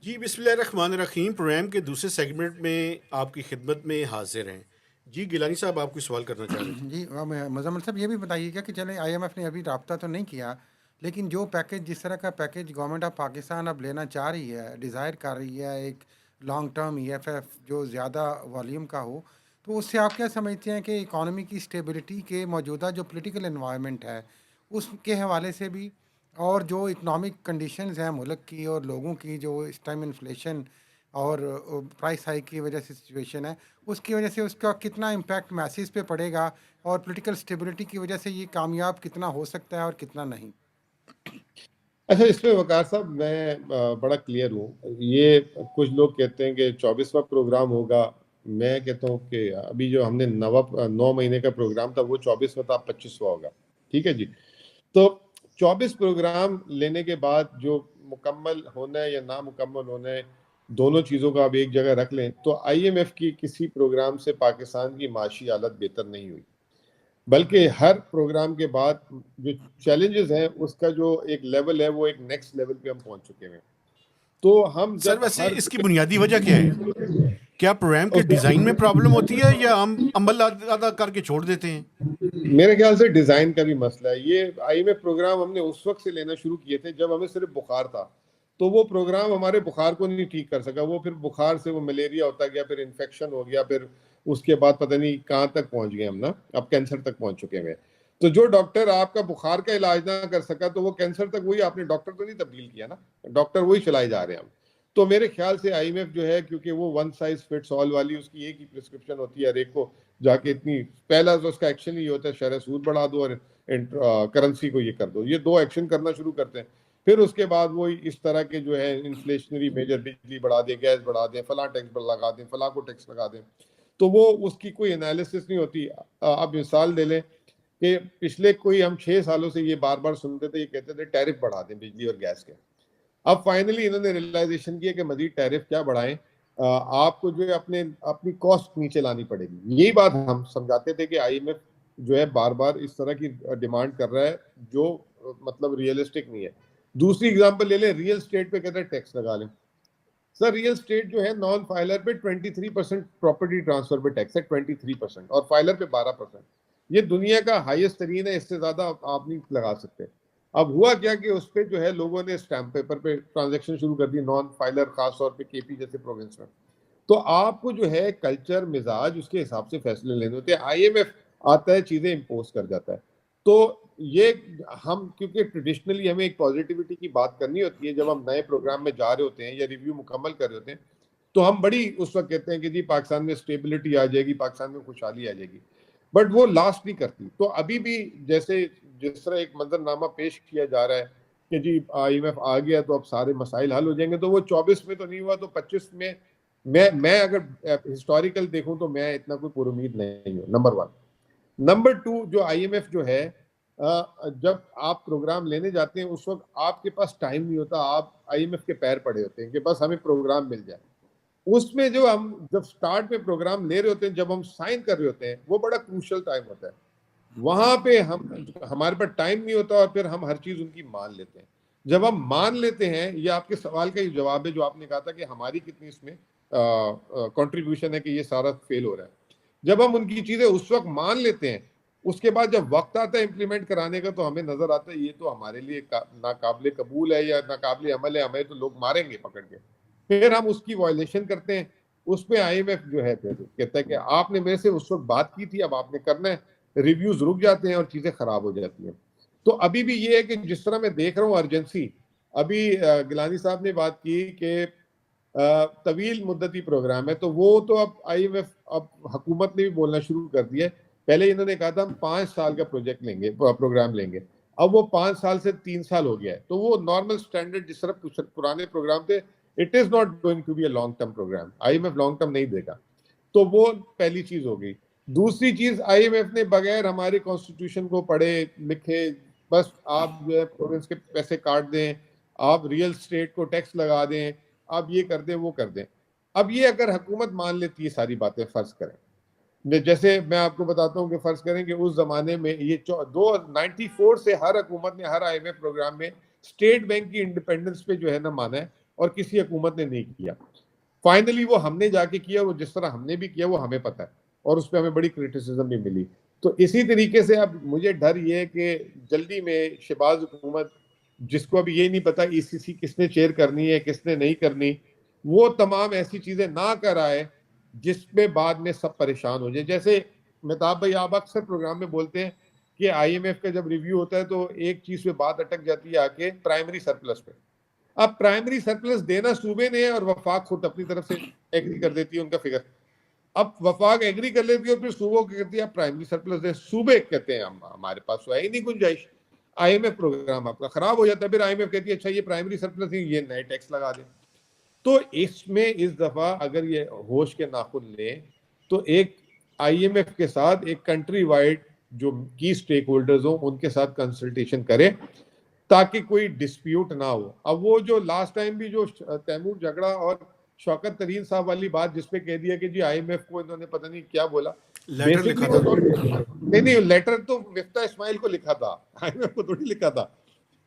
जी, बिस्मिल्लाहिर्रहमानिर्रहीम। प्रोग्राम के दूसरे सेगमेंट में आपकी खिदमत में हाजिर हैं। जी, गिलानी साहब आप कोई सवाल करना चाह रहे थे? जी मुज़म्मिल साहब ये भी बताइएगा कि चले आईएमएफ ने अभी राब्ता तो नहीं किया, लेकिन जो पैकेज जिस तरह का पैकेज गवर्नमेंट ऑफ पाकिस्तान अब लेना चाह रही है, डिज़ायर कर रही है एक लॉन्ग टर्म ईएफएफ जो ज़्यादा वॉल्यूम का हो, तो उससे आप क्या समझते हैं कि इकॉनमी की स्टेबिलिटी के मौजूदा जो पॉलिटिकल एनवायरनमेंट है उसके हवाले से भी, और जो इकनॉमिक कंडीशंस हैं मुल्क की और लोगों की जो इस टाइम इन्फ्लेशन और प्राइस हाइक की वजह से सिचुएशन है, उसकी वजह से उसका कितना इम्पैक्ट मैसेज पे पड़ेगा और पॉलिटिकल स्टेबिलिटी की वजह से ये कामयाब कितना हो सकता है और कितना नहीं। अच्छा, इसमें वकार साहब मैं बड़ा क्लियर हूँ। ये कुछ लोग कहते हैं कि 24वां प्रोग्राम होगा। मैं कहता हूँ कि अभी जो हमने 9 महीने का प्रोग्राम था वो 24वां था, 25वां होगा। ठीक है जी। तो 24 प्रोग्राम लेने के बाद जो मुकम्मल होना है या ना मुकम्मल होना है, दोनों चीज़ों को आप एक जगह रख लें तो आईएमएफ की किसी प्रोग्राम से पाकिस्तान की माशी हालत बेहतर नहीं हुई, बल्कि हर प्रोग्राम के बाद जो चैलेंजेस हैं उसका जो एक लेवल है वो एक नेक्स्ट लेवल पे हम पहुंच चुके हैं। तो हम सर, जब वैसे हर इसकी बुनियादी वजह क्या है? क्या प्रोग्राम के डिज़ाइन में प्रॉब्लम होती है या हम अमल आधा करके छोड़ देते हैं? मेरे ख्याल से डिजाइन का भी मसला है। ये आईएमएफ प्रोग्राम हमने उस वक्त से लेना शुरू किए थे जब हमें सिर्फ बुखार था, तो वो प्रोग्राम हमारे बुखार को नहीं ठीक कर सका। वो फिर बुखार से वो मलेरिया होता गया, फिर इन्फेक्शन हो गया, फिर उसके बाद पता नहीं कहाँ तक पहुंच गए हम ना, अब कैंसर तक पहुंच चुके हैं। तो जो डॉक्टर आपका बुखार का इलाज ना कर सका तो वो कैंसर तक, वही आपने डॉक्टर तो नहीं तब्दील किया ना, डॉक्टर वही चलाए जा रहे हैं हम। तो मेरे ख्याल से आईएमएफ जो है, क्योंकि वो वन साइज फिट्स ऑल वाली, उसकी एक ही प्रिस्क्रिप्शन होती है हर एक को जाके, इतनी पहला तो उसका एक्शन ही होता है शरह सूद बढ़ा दो और करेंसी को ये कर दो, ये दो एक्शन करना शुरू करते हैं। फिर उसके बाद वो इस तरह के जो है इन्फ्लेशनरी मेजर, बिजली बढ़ा दें, गैस बढ़ा दें, फला टैक्स लगा दें, फला को टैक्स लगा दें, तो वो उसकी कोई एनालिसिस नहीं होती। आप मिसाल दे लें कि पिछले कोई हम 6 सालों से ये बार बार सुनते थे, ये कहते थे टैरिफ बढ़ा दें बिजली और गैस के। अब फाइनली इन्होंने रियलाइजेशन किया कि मजीद टैरिफ क्या बढ़ाएं, आपको जो है अपनी कॉस्ट नीचे लानी पड़ेगी। यही बात हम समझाते थे कि आईएमएफ जो है बार बार इस तरह की डिमांड कर रहा है जो मतलब रियलिस्टिक नहीं है। दूसरी एग्जांपल ले लें, रियल स्टेट पे कहते हैं टैक्स लगा लें। सर, रियल स्टेट जो है नॉन फाइलर पे 23% प्रॉपर्टी ट्रांसफर पे टैक्स है, 23%, और फाइलर पे 12%। ये दुनिया का हाईएस्ट तरीन है, इससे ज्यादा आप नहीं लगा सकते। अब हुआ क्या कि उस पर जो है लोगों ने स्टैम्प पेपर पे ट्रांजेक्शन शुरू कर दी, नॉन फाइलर, खासतौर पे केपी जैसे प्रोविंस में। तो आपको जो है कल्चर, मिजाज, उसके हिसाब से फैसले लेने होते हैं। आईएमएफ आता है, चीजें इम्पोज कर जाता है। तो ये हम, क्योंकि ट्रेडिशनली हमें एक पॉजिटिविटी की बात करनी होती है जब हम नए प्रोग्राम में जा रहे होते हैं या रिव्यू मुकम्मल कर रहे होते हैं, तो हम बड़ी उस वक्त कहते हैं कि जी पाकिस्तान में स्टेबिलिटी आ जाएगी, पाकिस्तान में खुशहाली आ जाएगी, बट वो लास्ट नहीं करती। तो अभी भी जैसे जिस तरह एक मंजरनामा पेश किया जा रहा है कि जी आईएमएफ आ गया तो अब सारे मसाइल हल हो जाएंगे, तो वो 24 में तो नहीं हुआ, तो 25 में मैं अगर हिस्टोरिकल देखूं तो मैं इतना कोई पुरुमीद नहीं हूं, नंबर वन। नंबर टू, जो आईएमएफ जो है, जब आप प्रोग्राम लेने जाते हैं उस वक्त आपके पास टाइम नहीं होता, आप आईएमएफ के पैर पड़े होते हैं कि बस हमें प्रोग्राम मिल जाए। उसमें जो हम जब स्टार्ट में प्रोग्राम ले रहे होते हैं, जब हम साइन कर रहे होते हैं, वो बड़ा क्रूशल टाइम होता है। वहां पे हमारे पास टाइम नहीं होता और फिर हम हर चीज उनकी मान लेते हैं। जब हम मान लेते हैं, ये आपके सवाल का ही जवाब है जो आपने कहा था कि हमारी कितनी इसमें कंट्रीब्यूशन है कि ये सारा फेल हो रहा है। जब हम उनकी चीजें उस वक्त मान लेते हैं, उसके बाद जब वक्त आता है इम्प्लीमेंट कराने का, तो हमें नजर आता है ये तो हमारे लिए नाकाबिले कबूल है या नाकाबिले अमल है, हमें तो लोग मारेंगे पकड़ के। फिर हम उसकी वायलेशन करते हैं। उस पे आईएमएफ जो है फिर कहता है कि आपने मेरे से उस वक्त बात की थी, अब आपने करना है। रिव्यूज रुक जाते हैं और चीजें खराब हो जाती हैं। तो अभी भी ये है कि जिस तरह मैं देख रहा हूँ अर्जेंसी, अभी गिलानी साहब ने बात की कि तवील मुद्दती प्रोग्राम है, तो वो तो अब आईएमएफ, अब हुकूमत ने भी बोलना शुरू कर दिया है। पहले इन्होंने कहा था हम 5 साल का प्रोजेक्ट लेंगे, प्रोग्राम लेंगे। अब वो 5 साल से 3 साल हो गया है, तो वो नॉर्मल स्टैंडर्ड जिस तरह पुराने प्रोग्राम थे, it is not going to be a long term program. IMF long term नहीं देगा। तो वो पहली चीज हो गई। दूसरी चीज, आईएमएफ ने बगैर हमारे कॉन्स्टिट्यूशन को पढ़े लिखे, बस आप जो है प्रोविंस के पैसे काट दें, आप रियल स्टेट को टैक्स लगा दें, आप ये कर दें, वो कर दें। अब ये अगर हुकूमत मान लेती है सारी बातें, फर्ज करें, जैसे मैं आपको बताता हूँ कि फर्ज करें कि उस जमाने में ये 94 से हर हुकूमत ने हर आईएमएफ प्रोग्राम में स्टेट बैंक की इंडिपेंडेंस पे जो है ना माना है, और किसी हुकूमत ने नहीं किया। फाइनली वो हमने जाके किया, और जिस तरह हमने भी किया वो हमें पता है, और उस पर हमें बड़ी क्रिटिसिज्म भी मिली। तो इसी तरीके से अब मुझे डर ये है कि जल्दी में शहबाज हुकूमत, जिसको अभी ये नहीं पता ईसीसी किसने चेयर करनी है किसने नहीं करनी, वो तमाम ऐसी चीजें ना कर आए जिसमें बाद में सब परेशान हो जाए। जैसे मेहताब भाई, आप अक्सर प्रोग्राम में बोलते हैं कि आईएमएफ का जब रिव्यू होता है तो एक चीज पे बात अटक जाती है आके प्राइमरी सरप्लस पे। अब प्राइमरी सरप्लस देना सूबे ने है और वफाक खुद अपनी तरफ से एग्री कर देती है उनका फिगर। अब वफाक एग्री कर लेती है और फिर सूबों को कहती है आप प्राइमरी सरप्लस दे। सूबे कहते हैं हमारे पास तो है ही नहीं गुंजाइश। आईएमएफ प्रोग्राम आपका खराब हो जाता है, फिर आईएमएफ कहती है अच्छा ये प्राइमरी सरप्लस है, ये नए टैक्स लगा दे। तो इसमें इस दफा अगर ये होश के नाखुन लें तो एक आईएमएफ के साथ एक कंट्री वाइड जो की स्टेक होल्डर्स हो उनके साथ कंसल्टेशन करें ताकि कोई डिस्प्यूट ना हो। अब वो जो लास्ट टाइम भी जो तैमूर झगड़ा और शौकत तरीन साहब वाली बात जिसपे कह दिया कि जी आईएमएफ को इन्होंने पता नहीं क्या बोला, लेटर लिखा था। नहीं, लेटर तो मिफ्ता इस्माइल को लिखा था, आईएमएफ को थोड़ी लिखा था।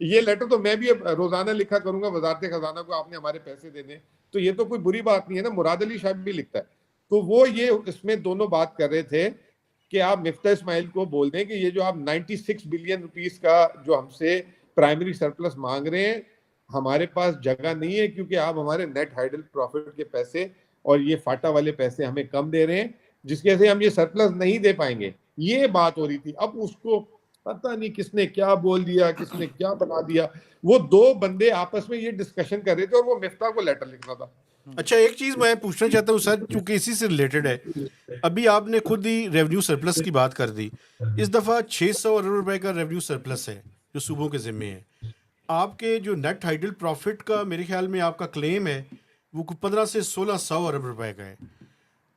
ये लेटर तो मैं भी अब रोजाना लिखा करूंगा वजारत खजाना को, आपने हमारे पैसे देने, तो ये तो कोई बुरी बात नहीं है ना। मुराद अली साहब भी लिखता है। तो वो ये इसमें दोनों बात कर रहे थे कि आप मिफ्ता इस्माइल को बोल दें कि ये जो आप 96 बिलियन रुपीस का जो हमसे प्राइमरी सरप्लस मांग रहे हैं, हमारे पास जगह नहीं है क्योंकि आप हमारे नेट हाइडल प्रॉफिट के पैसे और ये फाटा वाले पैसे हमें कम दे रहे हैं, जिसकी वजह से हम ये सरप्लस नहीं दे पाएंगे। ये बात हो रही थी। अब उसको पता नहीं किसने क्या बोल दिया, किसने क्या बना दिया। वो दो बंदे आपस में ये डिस्कशन कर रहे थे और वो मिफ्ता को लेटर लिखना था। अच्छा, एक चीज़ मैं पूछना चाहता हूँ सर, चूंकि इसी से रिलेटेड है, अभी आपने खुद ही रेवेन्यू सरप्लस की बात कर दी। इस दफ़ा 600 अरब रुपए का रेवेन्यू सरप्लस है जो सूबों के ज़िम्मे है। आपके जो नेट हाइडल प्रॉफिट का मेरे ख्याल में आपका क्लेम है वो 15 से 1600 अरब रुपए का है।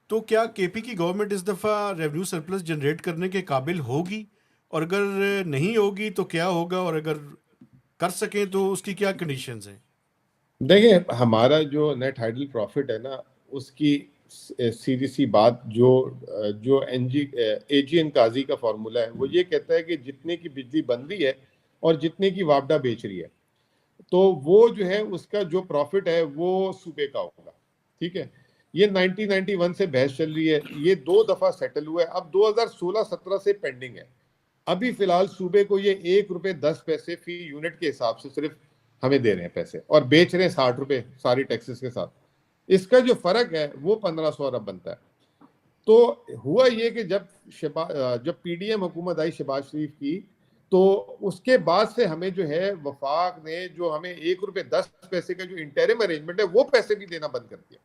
तो क्या केपी की गवर्नमेंट इस दफ़ा रेवेन्यू सरप्लस जनरेट करने के काबिल होगी, और अगर नहीं होगी तो क्या होगा, और अगर कर सकें तो उसकी क्या कंडीशंस हैं? देखिए, हमारा जो नेट हाइडल प्रॉफिट है ना, उसकी सीधी सी बात जो एजीएन काजी का फॉर्मूला है वो ये कहता है कि जितने की बिजली बन रही है और जितने की वापडा बेच रही है, तो वो जो है उसका जो प्रॉफिट है वो सूबे का होगा। ठीक है, ये 1991 से बहस चल रही है, ये 2 दफा सेटल हुआ है, अब 2016-17 से पेंडिंग है। अभी फिलहाल सूबे को ये ₹1.10 फी यूनिट के हिसाब से सिर्फ हमें दे रहे हैं पैसे, और बेच रहे हैं ₹60 सारी टैक्सेस के साथ। इसका जो फर्क है वो 1500 अरब बनता है। तो हुआ ये कि जब पीडीएम हुकूमत आई शहबाज शरीफ की, तो उसके बाद से हमें जो है वफाक ने जो हमें ₹1.10 का जो इंटरिम अरेंजमेंट है वो पैसे भी देना बंद कर दिया,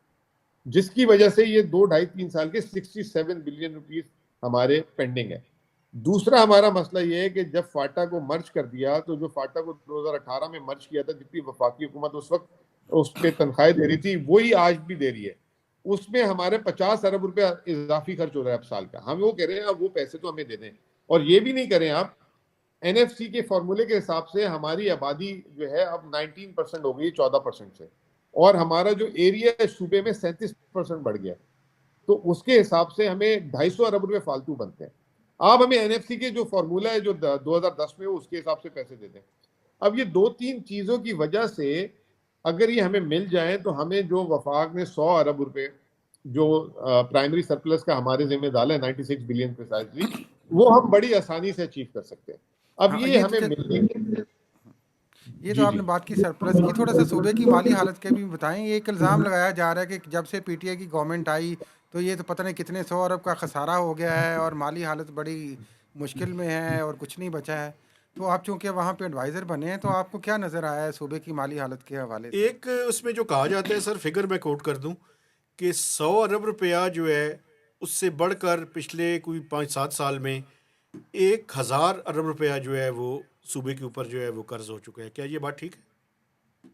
जिसकी वजह से ये 2-2.5-3 साल के 67 बिलियन रुपीस हमारे पेंडिंग है। दूसरा हमारा मसला ये है कि जब फाटा को मर्ज कर दिया, तो जो फाटा को 2018 में मर्ज किया था, जितनी वफाकी हुकूमत उस वक्त उस पर तनख्वाहें दे रही थी वही आज भी दे रही है। उसमें हमारे 50 अरब रुपया इजाफी खर्च हो रहा है अब साल का। हम वो कह रहे हैं अब वो पैसे तो हमें दे दें। और ये भी नहीं करें आप, एनएफसी के फॉर्मूले के हिसाब से हमारी आबादी जो है अब 19% हो गई 14% से, और हमारा जो एरिया है सूबे में 37% बढ़ गया। तो उसके हिसाब से हमें 250 अरब रुपए फालतू बनते हैं। आप हमें एनएफसी के जो फॉर्मूला है जो 2010 में हो उसके हिसाब से पैसे दे दें। अब ये 2-3 चीजों की वजह से अगर ये हमें मिल जाए तो हमें जो वफाक ने 100 अरब रुपए जो प्राइमरी सरप्लस का हमारे जिम्मे डाला है 96 बिलियन प्रिसाइजली, वो हम बड़ी आसानी से अचीव कर सकते हैं। अब हाँ, ये ये हमें तो मिलने ये तो जी आपने जी बात की सरप्लस की, थोड़ा सा सूबे की माली हालत के भी बताएं। ये एक इल्ज़ाम लगाया जा रहा है कि जब से पीटीआई की गवर्नमेंट आई तो ये तो पता नहीं कितने 100 अरब का खसारा हो गया है और माली हालत बड़ी मुश्किल में है और कुछ नहीं बचा है। तो आप चूंकि वहाँ पे एडवाइज़र बने हैं, तो आपको क्या नज़र आया है सूबे की माली हालत के हवाले से? एक उसमें जो कहा जाता है सर, फिगर मैं कोट कर दूं कि 100 अरब रुपया जो है उससे बढ़कर पिछले कोई 5-7 साल में 1000 अरब रुपया जो है वो सूबे के ऊपर जो है वो कर्ज हो चुका है। क्या ये बात ठीक है?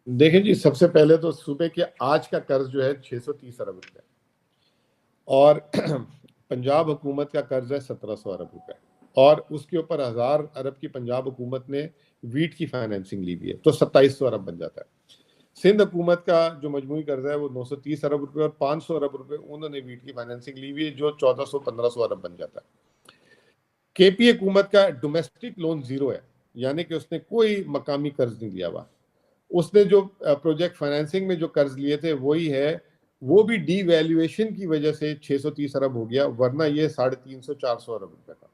देखें जी, सबसे पहले तो सूबे के आज का कर्ज जो है 630 अरब रुपए, और पंजाब हुकूमत का कर्ज है 1700 अरब रुपए, और उसके ऊपर 1000 अरब की पंजाब हुकूमत ने वीट की फाइनेंसिंग ली हुई है, तो 2700 अरब बन जाता है। सिंध हुकूमत का जो मजमूई कर्जा है वो 930 अरब रुपए, और 500 अरब रुपए उन्होंने वीट की फाइनेंसिंग ली हुई है, जो 1400-1500 अरब बन जाता है। केपी हुकूमत का डोमेस्टिक लोन जीरो है, यानी कि उसने कोई मकामी कर्ज नहीं लिया हुआ। उसने जो प्रोजेक्ट फाइनेंसिंग में जो कर्ज लिए थे वही है, वो भी डीवैल्यूएशन की वजह से 630 अरब हो गया, वरना ये 350-400 अरब रुपए था।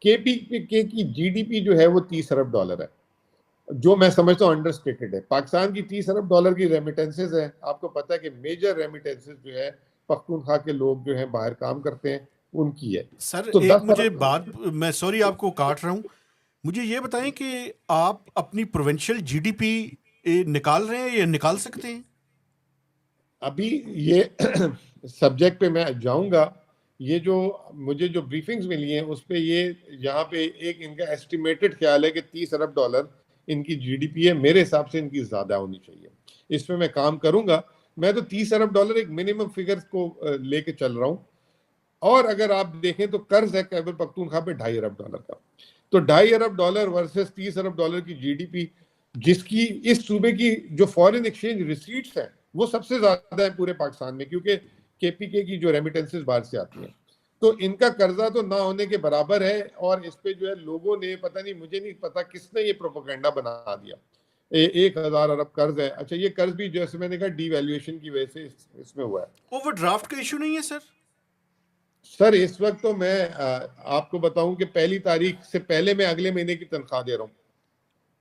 केपीके की जीडीपी जो है वो 30 अरब डॉलर है, जो मैं समझता हूँ अंडरस्टेटेड है। पाकिस्तान की 30 अरब डॉलर की रेमिटेंसेज है। आपको पता है कि मेजर रेमिटेंसेज जो है पख्तूनख्वा के लोग जो है बाहर काम करते हैं उनकी है। सर तो एक 10 मुझे अरब बात, मैं सॉरी आपको काट रहा हूँ, मुझे ये बताएं कि आप अपनी प्रोविंशियल जीडीपी निकाल रहे हैं या निकाल सकते हैं? अभी ये सब्जेक्ट पे मैं जाऊंगा। ये जो मुझे जो ब्रीफिंग्स मिली हैं उस पे ये यहाँ पे एक इनका एस्टिमेटेड ख्याल है कि 30 अरब डॉलर इनकी जीडीपी है। मेरे हिसाब से इनकी ज्यादा होनी चाहिए, इस पे मैं काम करूंगा। मैं तो 30 अरब डॉलर एक मिनिमम फिगर को लेके चल रहा हूँ। और अगर आप देखें तो कर्ज है खैबर पख्तूनख्वा पे 2.5 अरब डॉलर का। तो 2.5 अरब डॉलर वर्सेस 30 अरब डॉलर की जीडीपी, जिसकी इस सूबे की जो फॉरेन एक्सचेंज रिसीट्स हैं वो सबसे ज्यादा है पूरे पाकिस्तान में, क्योंकि केपीके की जो रेमिटेंसेस बाहर से आती हैं। तो इनका कर्जा तो ना होने के बराबर है। और इस पे जो है लोगों ने, पता नहीं, मुझे नहीं पता किसने ये प्रोपेगेंडा बना दिया। 1,000 अरब कर्ज है। अच्छा, ये कर्ज भी जैसे मैंने कहा डीवैल्यूएशन की वजह से इसमें हुआ है। ओवरड्राफ्ट का इशू नहीं है सर? सर इस वक्त तो मैं आपको बताऊं कि 1 तारीख से पहले मैं अगले महीने की तनख्वाह दे रहा हूं।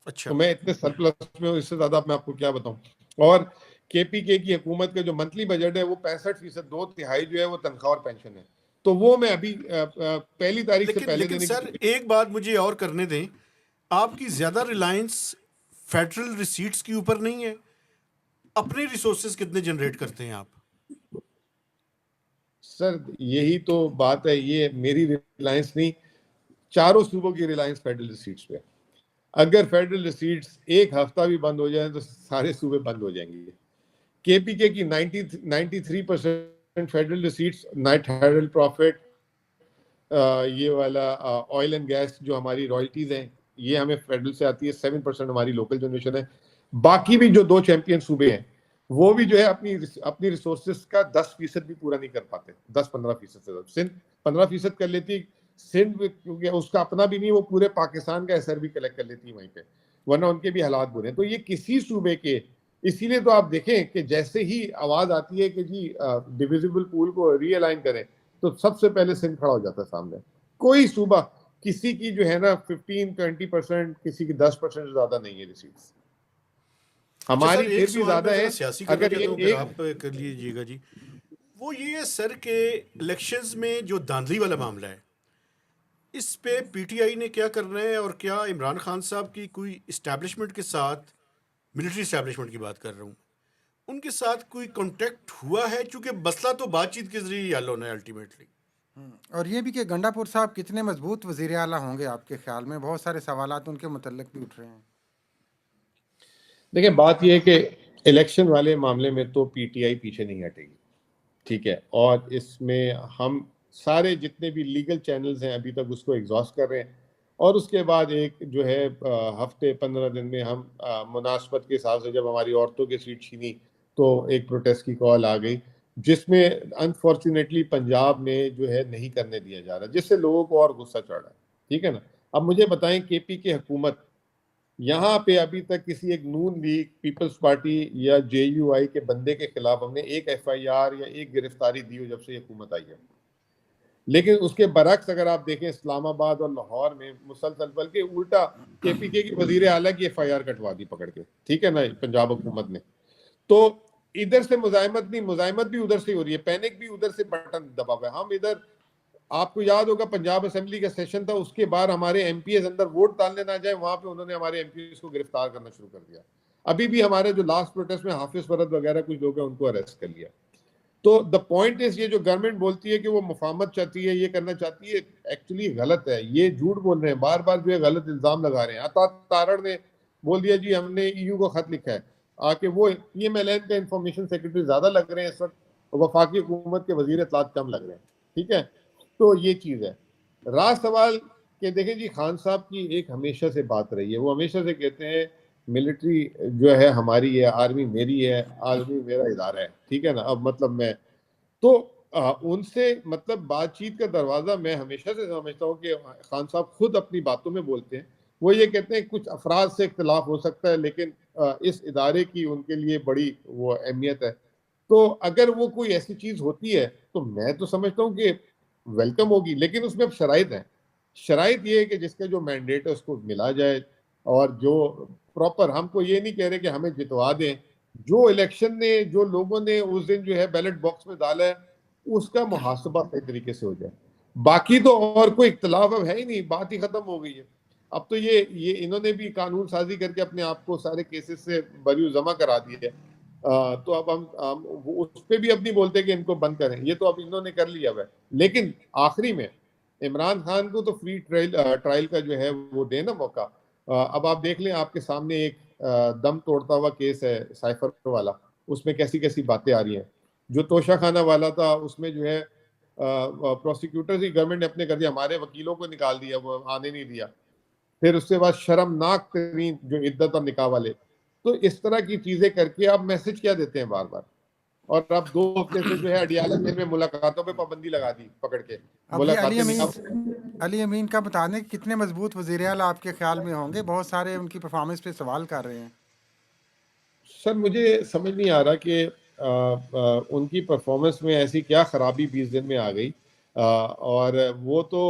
अच्छा। तो मैं इतने सरप्लस में हूं, इससे ज्यादा मैं आपको क्या बताऊं। और केपीके की हुकूमत का जो मंथली बजट है वो 65%, 2/3 जो है वो तनख्वाह और पेंशन है। तो वो मैं अभी 1 तारीख से लेकिन पहले लेकिन देने सर की। एक बात मुझे और करने दें, आपकी ज्यादा रिलायंस फेडरल रिसीट्स के ऊपर नहीं है? अपने रिसोर्सेज कितने जनरेट करते हैं आप? सर यही तो बात है, ये मेरी रिलायंस नहीं, चारों सूबों की रिलायंस फेडरल रिसीट्स पे है। अगर फेडरल रिसीट्स एक हफ्ता भी बंद हो जाए तो सारे सूबे बंद हो जाएंगे। केपीके की 93% federal receipts, net hadal profit, ये वाला ऑयल एंड गैस जो हमारी रॉयल्टीज हैं ये हमें फेडरल से आती है। 7% हमारी लोकल जनरेशन है। बाकी भी जो 2 चैंपियन सूबे हैं वो भी जो है अपनी अपनी रिसोर्सेज का 10% भी पूरा नहीं कर पाते। 10-15% से सिंध 15% कर लेती। सिंध क्योंकि उसका अपना भी नहीं, वो पूरे पाकिस्तान का एसआर भी कलेक्ट कर लेती है वहीं पे, वरना उनके भी हालात बुरे हैं। तो ये किसी सूबे के, इसीलिए तो आप देखें कि जैसे ही आवाज आती है कि जी डिविजिबल पूल को रीअलाइन करें तो सबसे पहले सिंध खड़ा हो जाता है सामने। कोई सूबा, किसी की जो है ना 15-20%, किसी की 10% से ज्यादा नहीं है रिसीट्स। अच्छा हमारी सर, एक फिर भी सवाल मैं ज्यादा जरा है। सियासी करना अगर चाहता हूँ, एक फिर एक आप कर लीजिएगा जी। वो ये है सर के इलेक्शंस में जो धांधली वाला मामला है, इस पे पीटीआई ने क्या करना है, और क्या इमरान खान साहब की कोई इस्टेब्लिशमेंट के साथ, मिलिट्री इस्टेब्लिशमेंट की बात कर रहा हूँ, उनके साथ कोई कांटेक्ट हुआ है? क्योंकि मसला तो बातचीत के जरिए हल होना है अल्टीमेटली। और ये भी कि गंडापुर साहब कितने मजबूत वजीर आला होंगे आपके ख्याल में? बहुत सारे सवालात उनके मुतल्लिक भी उठ रहे हैं। देखिए, बात यह है कि इलेक्शन वाले मामले में तो पीटीआई पीछे नहीं हटेगी, ठीक है। और इसमें हम सारे जितने भी लीगल चैनल्स हैं अभी तक उसको एग्जॉस्ट कर रहे हैं। और उसके बाद एक जो है हफ्ते 15 दिन में हम मुनासबत के हिसाब से जब हमारी औरतों की सीट छीनी तो एक प्रोटेस्ट की कॉल आ गई, जिसमें अनफॉर्चुनेटली पंजाब में जो है नहीं करने दिया जा रहा, जिससे लोगों को और गुस्सा चढ़ रहा है, ठीक है ना। अब मुझे बताएं, केपी की हुकूमत यहाँ पे अभी तक किसी एक नून लीग, पीपल्स पार्टी या जेयूआई के बंदे के खिलाफ हमने एक एफआईआर या एक गिरफ्तारी दी हो जब से हुकूमत आई है। लेकिन उसके बरक्स अगर आप देखें इस्लामाबाद और लाहौर में मुसलसल, बल्कि उल्टा केपीके की वजीर आला की एफआईआर कटवा दी पकड़ के, ठीक है ना, पंजाब हुकूमत ने। तो इधर से मुजाहिमत नहीं, मुजाहिमत भी उधर से हो रही है, पैनिक भी उधर से बटन दबा हुआ है। हम इधर, आपको याद होगा पंजाब असेंबली का सेशन था, उसके बाद हमारे एमपीएस अंदर वोट डालने ना जाए, वहां पे उन्होंने हमारे एमपीएस को गिरफ्तार करना शुरू कर दिया। अभी भी हमारे जो लास्ट प्रोटेस्ट में हाफिज फरद वगैरह कुछ लोग हैं उनको अरेस्ट कर लिया। तो द पॉइंट इज, ये जो गवर्नमेंट बोलती है कि वो मुफाहमत चाहती है, ये करना चाहती है, एक्चुअली गलत है। ये झूठ बोल रहे हैं, बार बार जो है गलत इल्जाम लगा रहे हैं। अता तारड़ ने बोल दिया जी हमने ईयू को खत लिखा है आके, वो पीएमएलएन का इंफॉर्मेशन सेक्रेटरी ज्यादा लग रहे हैं इस वक्त, वफाकी हुकूमत के वजीर इत्तलात कम लग रहे हैं, ठीक है। तो ये चीज है। राज सवाल के देखें जी, खान साहब की एक हमेशा से बात रही है, वो हमेशा से कहते हैं मिलिट्री जो है हमारी है, आर्मी मेरी है, आर्मी मेरा इदारा है, ठीक है ना। अब मतलब मैं तो उनसे मतलब बातचीत का दरवाजा मैं हमेशा से समझता हूँ कि खान साहब खुद अपनी बातों में बोलते हैं वो ये कहते हैं कुछ अफराद से इख्तिलाफ हो सकता है, लेकिन इस इदारे की उनके लिए बड़ी वो अहमियत है। तो अगर वो कोई ऐसी चीज होती है तो मैं तो समझता हूँ कि वेलकम होगी, लेकिन उसमें अब शराइत है। शराइत ये है कि जिसका जो मैंडेट है उसको मिला जाए, और जो प्रॉपर, हमको ये नहीं कह रहे कि हमें जितवा दें, जो इलेक्शन ने, जो लोगों ने उस दिन जो है बैलेट बॉक्स में डाला है उसका मुहासबा सही तरीके से हो जाए। बाकी तो और कोई इख्तलाफ अब है ही नहीं, बात ही खत्म हो गई है। अब तो ये इन्होंने भी कानून साजी करके अपने आप को सारे केसेस से बरी जमा करा दिए है। तो अब हम उस पर भी अब नहीं बोलते कि इनको बंद करें, ये तो अब इन्होंने कर लिया हुआ है। लेकिन आखिरी में इमरान खान को तो फ्री ट्रायल का जो है वो देना मौका। अब आप देख लें, आपके सामने एक दम तोड़ता हुआ केस है साइफर वाला, उसमें कैसी कैसी बातें आ रही हैं। जो तोशा खाना वाला था उसमें जो है प्रोसिक्यूटर ही गवर्नमेंट ने अपने कर दिया, हमारे वकीलों को निकाल दिया, वो आने नहीं दिया। फिर उसके बाद शर्मनाक तरीन जो इद्दत और निकाह वाले, तो इस तरह की चीजें करके आप मैसेज क्या देते हैं बार बार। और अब 2 हफ्ते से जो है अडियाला जेल में मुलाकातों पे पाबंदी लगा दी, पकड़ के अब ये मुलाकातें नहीं। अब अली अमीन का बता दें कि कितने मजबूत वजीर आला आपके ख्याल में होंगे? बहुत सारे उनकी परफॉर्मेंस पे सवाल कर रहे हैं। सर मुझे समझ नहीं आ रहा कि उनकी परफॉर्मेंस में ऐसी क्या खराबी 20 दिन में आ गई। और वो तो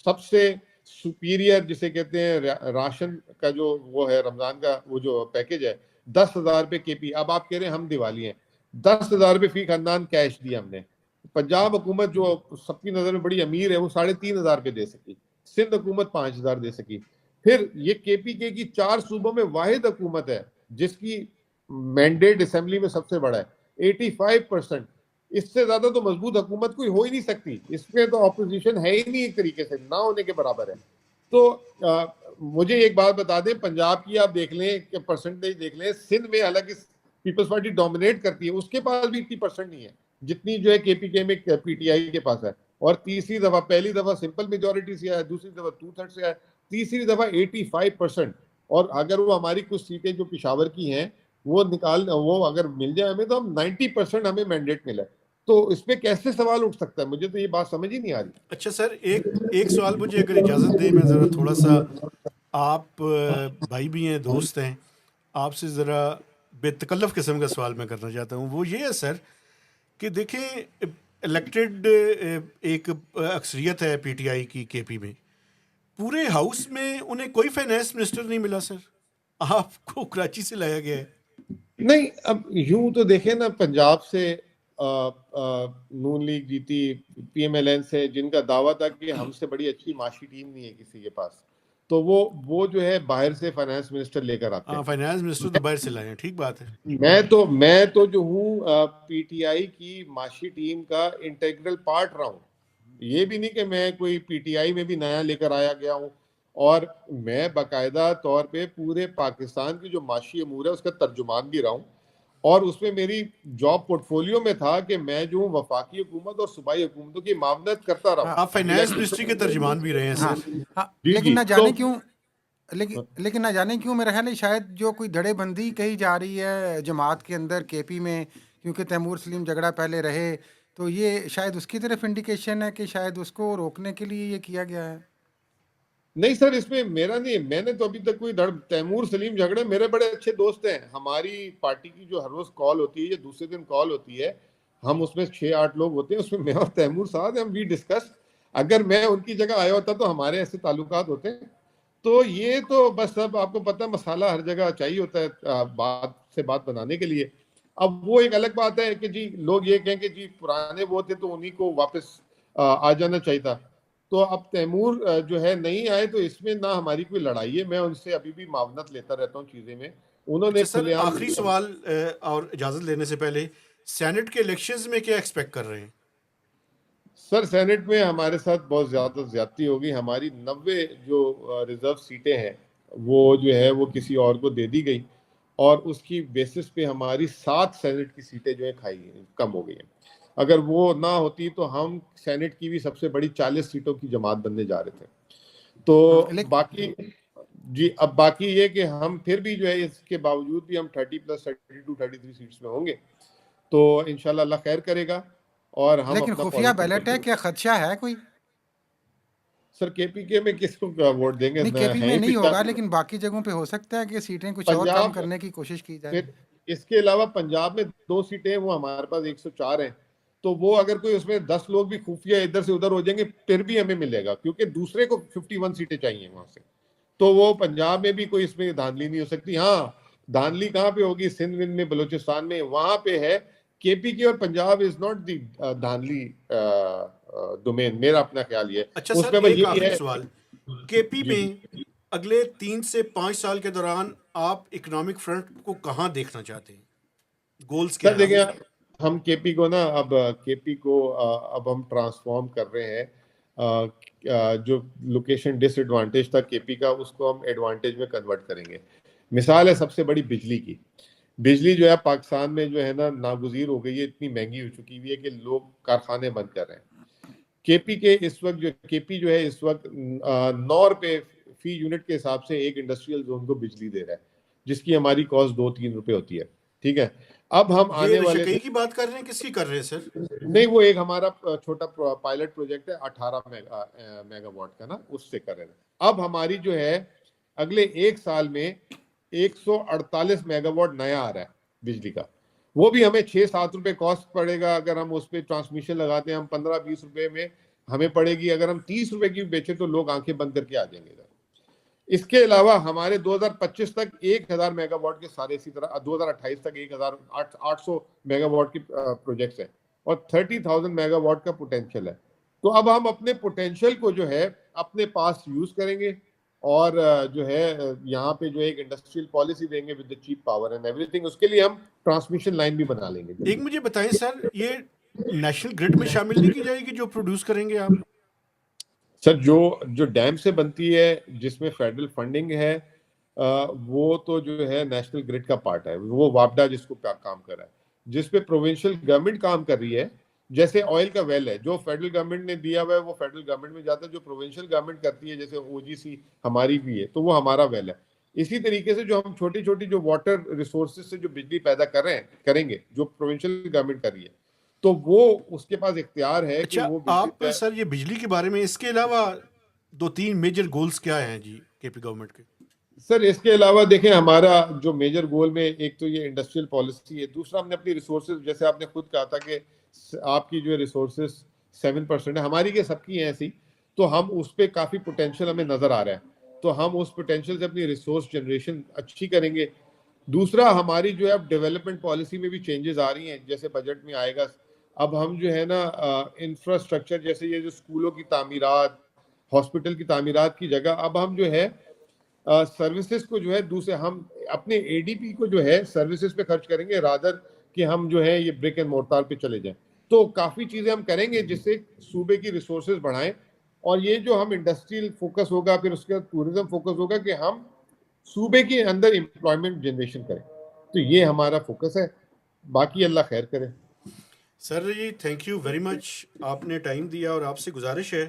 सबसे सुपीरियर जिसे कहते हैं राशन का जो वो है, रमजान का वो जो पैकेज है, 10,000 रुपये केपी। अब आप कह रहे हैं हम दिवाली हैं, 10,000 रुपये फी खानदान कैश दिया हमने। पंजाब हुकूमत जो सबकी नजर में बड़ी अमीर है वो 3,500 रुपये दे सकी, सिंध हुकूमत 5,000 दे सकी। फिर ये केपीके की 4 सूबों में वाहिद हुकूमत है जिसकी मैंडेट असेंबली में सबसे बड़ा है, 85%। इससे ज्यादा तो मजबूत हुकूमत कोई हो ही नहीं सकती, इसमें तो ऑपोजिशन है ही नहीं, एक तरीके से ना होने के बराबर है। तो मुझे एक बात बता दें, पंजाब की आप देख लें कि परसेंटेज देख लें, सिंध में हालांकि पीपल्स पार्टी डोमिनेट करती है, उसके पास भी इतनी परसेंट नहीं है जितनी जो है केपीके में पीटीआई के पास है। और तीसरी दफा, पहली दफा सिंपल मेजोरिटी से आया, दूसरी दफा 2/3 से आया, तीसरी दफा 85%। और अगर वो हमारी कुछ सीटें जो पिशावर की हैं वो वो अगर मिल जाए हमें, तो हम 90% हमें मैंडेट मिला है। तो इस पे कैसे सवाल उठ सकता है, मुझे तो ये बात समझ ही नहीं आ रही। अच्छा सर, एक एक सवाल मुझे अगर इजाज़त दें, मैं ज़रा थोड़ा सा, आप भाई भी हैं, दोस्त हैं, आपसे ज़रा बेतकल्लफ़ किस्म का सवाल मैं करना चाहता हूँ। वो ये है सर कि देखें, इलेक्टेड एक अक्सरियत है पीटीआई की केपी में, पूरे हाउस में उन्हें कोई फाइनेंस मिनिस्टर नहीं मिला सर, आपको कराची से लाया गया है। नहीं, अब यूं तो देखें ना, पंजाब से नून लीग जीती, पीएमएलएन से, जिनका दावा था कि हमसे बड़ी अच्छी माशी टीम नहीं है किसी के पास, तो वो जो है बाहर से फाइनेंस मिनिस्टर लेकर आते हाँ, हैं। फाइनेंस मिनिस्टर तो बाहर से लाए हैं, ठीक बात है। मैं तो जो हूँ पीटीआई की माशी टीम का इंटेग्रल पार्ट रहा हूँ। ये भी नहीं कि मैं कोई पीटीआई में भी नया लेकर आया गया हूँ। और मैं बाकायदा तौर पे पूरे पाकिस्तान की जो माशी अमूर है उसका तर्जुमान भी रहा हूँ। और उसमें मेरी जॉब पोर्टफोलियो में था कि मैं जो वफाकी हुकूमत और सूबाई हुकूमतों की मामलत करता रहा हाँ, हूँ। आप फाइनेंस मिनिस्ट्री के तर्जुमान भी रहे हैं हाँ, सर। हाँ, जी लेकिन जी। ना तो जाने क्यों, लेकिन ना जाने क्यों मेरा ख्याल है शायद जो कोई धड़ेबंदी कही जा रही है जमात के अंदर केपी में, क्योंकि तैमूर सलीम झगड़ा पहले रहे, तो ये शायद उसकी तरफ इंडिकेशन है कि शायद उसको रोकने के लिए ये किया गया है। नहीं सर, इसमें मेरा नहीं, मैंने तो अभी तक कोई तैमूर सलीम झगड़े, मेरे बड़े अच्छे दोस्त हैं। हमारी पार्टी की जो हर रोज कॉल होती है या दूसरे दिन कॉल होती है, हम उसमें 6-8 लोग होते हैं, उसमें मैं और तैमूर साहब हम भी डिस्कस। अगर मैं उनकी जगह आया होता तो हमारे ऐसे ताल्लुकात होते हैं। तो ये तो बस, अब आपको पता है मसाला हर जगह चाहिए होता है बात से बात बनाने के लिए। अब वो एक अलग बात है कि जी लोग ये कहें कि जी पुराने वो थे तो उन्हीं को वापस आ जाना चाहिए था। तो अब तैमूर जो है नहीं आए, तो इसमें ना हमारी कोई लड़ाई है, मैं उनसे अभी भी मावनत लेता रहता हूँ चीजें में। उन्होंने अच्छा सर, खुलेआम। आखिरी सवाल और इजाज़त लेने से पहले, सेनेट के इलेक्शंस में क्या एक्सपेक्ट कर रहे हैं? सर सेनेट में हमारे साथ बहुत ज्यादा ज्यादती होगी। हमारी 90 जो रिजर्व सीटें हैं वो जो है वो किसी और को दे दी गई, और उसकी बेसिस पे हमारी 7 सेनेट की सीटें जो है कम हो गई हैं। अगर वो ना होती तो हम सेनेट की भी सबसे बड़ी 40 सीटों की जमात बनने जा रहे थे। तो लेकिन बाकी जी, अब बाकी ये कि हम फिर भी जो है इसके बावजूद भी हम 30+32-33 सीट्स में होंगे। तो इंशाल्लाह अल्लाह खैर करेगा और हम लेकिन अपना खुफिया पॉजिटिव बैलेट है, करेंगे। क्या खदशा है कोई? सर केपीके में किसको वोट देंगे? नहीं, मैं केपी है में ही नहीं होगा, 50 लेकिन बाकी जगहों पे हो सकता है कि सीटें कुछ और कम पंजाब। करने की कोशिश की जाए। फिर इसके अलावा पंजाब में 2 सीटें, वो हमारे पास 104 हैं, तो वो अगर कोई उसमें 10 लोग भी खुफिया इधर से उधर हो जाएंगे फिर भी हमें मिलेगा, क्योंकि दूसरे को 51 सीटें चाहिए वहां से। तो वो पंजाब में भी कोई इसमें धांधली नहीं हो सकती। हाँ, धांधली कहाँ पे होगी? सिंध विंध में, बलूचिस्तान में, वहां पे है। केपी की और पंजाब इज नॉट दी धांधली डोमेन, मेरा अपना ख्याल ये है। अच्छा सर, उसमें बस एक यही आखिरी है। सवाल, केपी जी जी में अगले 3 से 5 साल के दौरान आप इकोनॉमिक फ्रंट को कहाँ देखना चाहते हैं? गोल्स क्या सर हैं देखिए, आपके? हम केपी को ना, अब केपी को अब हम ट्रांसफॉर्म कर रहे हैं। जो लोकेशन डिसएडवांटेज था केपी का, उसको हम एडवांटेज में कन्वर्ट करेंगे। मिसाल है सबसे बड़ी बिजली की। बिजली जो है पाकिस्तान में जो है ना नागुजीर हो गई है, इतनी महंगी हो चुकी हुई है कि लोग कारखाने बंद कर रहे हैं। केपी के इस वक्त जो केपी जो है इस वक्त 9 रुपए फी यूनिट के हिसाब से एक इंडस्ट्रियल जोन को बिजली दे रहा है, जिसकी हमारी कॉस्ट 2-3 रुपए होती है। ठीक है। अब हम ये आने वाले रशकई की बात कर रहे हैं, किसकी कर रहे हैं सर? नहीं, वो एक हमारा छोटा पायलट प्रोजेक्ट है 18 मेगावाट का ना, उससे कर रहे हैं। अब हमारी जो है अगले 1 साल में 148 मेगावाट नया आ रहा है बिजली का। वो भी हमें 6-7 रुपए कॉस्ट पड़ेगा। अगर हम उस पर ट्रांसमिशन लगाते हैं, हम 15-20 रुपए में हमें पड़ेगी। अगर हम 30 रुपए की बेचे तो लोग आंखें बंद करके आ जाएंगे इधर। इसके अलावा हमारे 2025 तक 1000 मेगावाट के सारे, इसी तरह 2028 तक 1800 मेगावाट की प्रोजेक्ट्स हैं, और 30,000 मेगावाट का पोटेंशियल है। तो अब हम अपने पोटेंशियल को जो है अपने पास यूज करेंगे, और जो है यहाँ पे जो एक इंडस्ट्रियल पॉलिसी देंगे with the cheap power and everything. उसके लिए हम ट्रांसमिशन लाइन भी बना लेंगे एक जल्दी। मुझे बताएं सर, ये नेशनल ग्रिड में शामिल नहीं की जाएगी जो प्रोड्यूस करेंगे आप? सर जो जो डैम से बनती है, जिसमें फेडरल फंडिंग है, वो तो जो है नेशनल ग्रिड का पार्ट है। वो वापडा जिसको काम कर रहा है, जिस पे प्रोविंशियल गवर्नमेंट काम कर रही है। जैसे ऑयल का वेल है, जो फेडरल गवर्नमेंट ने दिया हुआ है वो फेडरल गवर्नमेंट में जाता है। जो प्रोविंशियल गवर्नमेंट करती है, जैसे ओजीसी हमारी भी है, तो वो हमारा वेल है। इसी तरीके से जो हम छोटी छोटी जो वाटर रिसोर्सेज से जो बिजली पैदा कर रहे हैं, करेंगे, जो प्रोविंशियल गवर्नमेंट कर रही है, तो वो उसके पास इख्तियार है कि अच्छा, वो बिजली आप सर ये बिजली के बारे में, इसके अलावा 2-3 मेजर गोल्स क्या हैं जी केपी गवर्नमेंट के? सर इसके अलावा देखें, हमारा जो मेजर गोल में एक तो ये इंडस्ट्रियल पॉलिसी है। दूसरा, हमने अपनी रिसोर्सेज, जैसे आपने खुद कहा था कि आपकी जो रिसोर्सेज 7% है, हमारी के सबकी है ऐसी, तो हम उस पर काफ़ी पोटेंशियल हमें नज़र आ रहा है। तो हम उस पोटेंशियल से अपनी रिसोर्स जनरेशन अच्छी करेंगे। दूसरा, हमारी जो है अब डेवलपमेंट पॉलिसी में भी चेंजेस आ रही हैं, जैसे बजट में आएगा। अब हम जो है ना इंफ्रास्ट्रक्चर, जैसे ये जो स्कूलों की तामीरात, हॉस्पिटल की तामीरात की जगह, अब हम जो है सर्विसेज को जो है दूसरे, हम अपने एडीपी को जो है सर्विसेज पे खर्च करेंगे, रादर कि हम जो है ये ब्रिक एंड मोर्टार पे चले जाएं। तो काफ़ी चीज़ें हम करेंगे जिससे सूबे की रिसोर्सेज बढ़ाएं। और ये जो हम इंडस्ट्रियल फोकस होगा, फिर उसके बाद टूरिज्म फोकस होगा, कि हम सूबे के अंदर एम्प्लॉयमेंट जनरेशन करें। तो ये हमारा फोकस है। बाकी अल्लाह खैर करे। सर जी, थैंक यू वेरी मच, आपने टाइम दिया। और आपसे गुजारिश है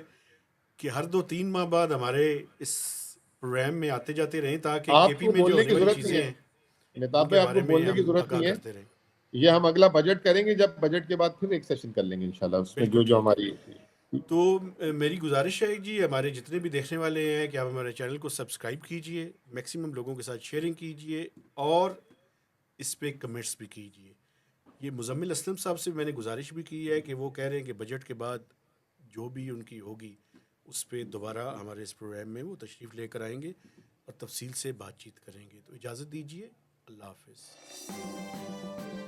कि हर 2-3 माह बाद हमारे इस प्रोग्राम में आते जाते रहें, ताकि केपी आपको में जो बोलने होने की वाली जरूरत नहीं चीज़ें है, हैं मेहताब उनके भाई, आपको बारे में बोलने की हम जरूरत आगाह नहीं है। करते रहें। ये हम अगला बजट करेंगे, जब बजट के बाद फिर एक सेशन कर लेंगे इंशाल्लाह, उसमें बिल्कुल जो जो ठीक है। हमारी। तो मेरी गुजारिश है जी, हमारे जितने भी देखने वाले हैं, कि आप हमारे चैनल को सब्सक्राइब कीजिए, मैक्सिमम लोगों के साथ शेयरिंग कीजिए, और इस पे कमेंट्स भी कीजिए। ये मुज़म्मिल असलम साहब से मैंने गुजारिश भी की है कि वो कह रहे हैं कि बजट के बाद जो भी उनकी होगी उस पर दोबारा हमारे इस प्रोग्राम में वो तशरीफ़ लेकर आएंगे और तफसील से बातचीत करेंगे। तो इजाज़त दीजिए, अल्लाह हाफ़िज़।